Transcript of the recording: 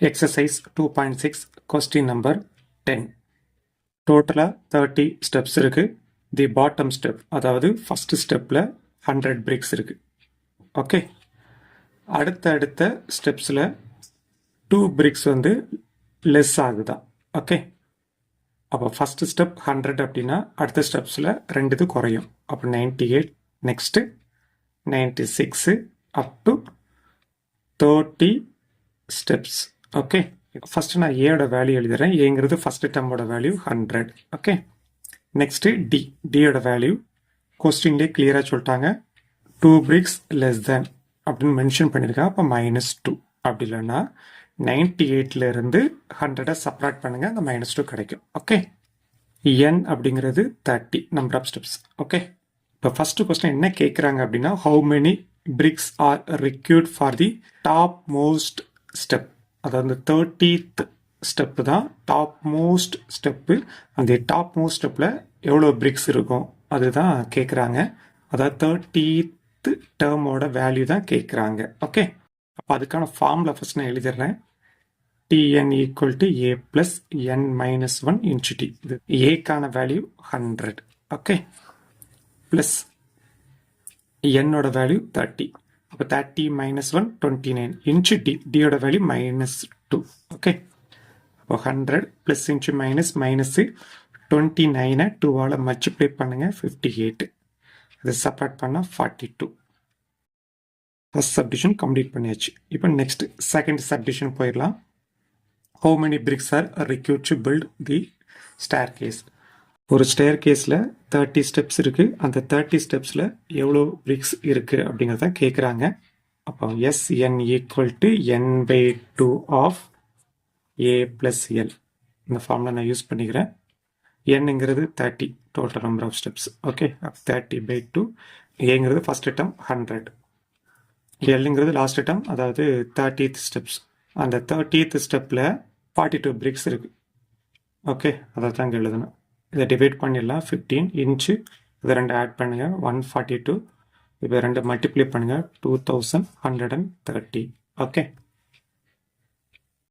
Exercise 2.6 question number 10. Total 30 steps இருக்கு. The bottom step அதாவது first stepல 100 bricks இருக்கு. Okay. அடுத்த ஸ்டெப்ஸ்ல 2 bricks வந்து less ஆகுதா. Okay. அப்போ first step 100 அப்படின்னா அடுத்த ஸ்டெப்ஸ்ல 2 இது குறையும். அப்போ 98 next 96 up to 30 steps. Okay first நான் ஏயோட வேல்யூ எழுதுறேன். ஏங்கிறது ஃபர்ஸ்ட் டேர்மோட வேல்யூ 100. ஓகே நெக்ஸ்ட் டியோட வேல்யூ கொஸ்டின்லேயே கிளியராக சொல்லிட்டாங்க. 2 bricks less than அப்படின்னு மென்ஷன் பண்ணியிருக்காங்க. அப்போ -2 அப்படி இல்லைன்னா 98ல இருந்து 100 சப்ராக்ட் பண்ணுங்க, அந்த -2 கிடைக்கும். ஓகே n அப்படிங்கிறது 30 நம்பர் ஆஃப் ஸ்டெப்ஸ். ஓகே இப்போ ஃபர்ஸ்ட் கொஸ்டின் என்ன கேட்குறாங்க அப்படின்னா how many bricks are required for the top most step. அதாவது 30th ஸ்டெப்பு தான் டாப் மோஸ்ட் ஸ்டெப்பு. அந்த டாப் மோஸ்ட் ஸ்டெப்பில் எவ்வளோ பிரிக்ஸ் இருக்கும் அதுதான் கேட்குறாங்க. அதாவது 30th டேர்மோட வேல்யூ தான் கேட்குறாங்க. ஓகே அப்போ அதுக்கான ஃபார்மில் ஃபஸ்ட் நான் எழுதிடுறேன். tn equal to a plus n minus 1 into d. இது ஏக்கான வேல்யூ 100. ஓகே ப்ளஸ் என்னோட வேல்யூ 30. அப்போ 30 minus 1 29 இன்ச்சு டி. டியோட வேல்யூ -2. ஓகே அப்போ 100 ப்ளஸ் இன்ச்சு மைனஸ் 29 2ஆல் மல்டிப்ளை பண்ணுங்க 58. அதை சப்ராக்ட் பண்ணால் 42. ஃபர்ஸ்ட் சப்டிஷன் கம்ப்ளீட் பண்ணியாச்சு. இப்போ நெக்ஸ்ட் செகண்ட் சப்டிஷன் போயிடலாம். How many bricks are required to build the staircase. ஒரு ஸ்டேர் கேஸில் 30 ஸ்டெப்ஸ் இருக்குது. அந்த 30 ஸ்டெப்ஸில் எவ்வளோ பிரிக்ஸ் இருக்குது அப்படிங்கிறத கேட்குறாங்க. அப்போ SN equal to n/2 of A plus l. இந்த ஃபார்மில் நான் யூஸ் பண்ணிக்கிறேன். என்னங்கிறது 30 total number of steps. Okay 30/2. ஏங்கிறது ஃபர்ஸ்ட் டேர்ம் 100. எல்லுங்கிறது லாஸ்ட் டேர்ம், அதாவது 30th ஸ்டெப்ஸ். அந்த 30th ஸ்டெப்பில் 42 பிரிக்ஸ் இருக்குது. ஓகே அதை தான் இங்கே எழுதணும். இதை டிவைட் பண்ணிடலாம். 15 இன்ச்சு இதை 2 ஆட் பண்ணுங்கள் 142. இப்போ 2 மல்டிப்ளை பண்ணுங்கள் 2130. ஓகே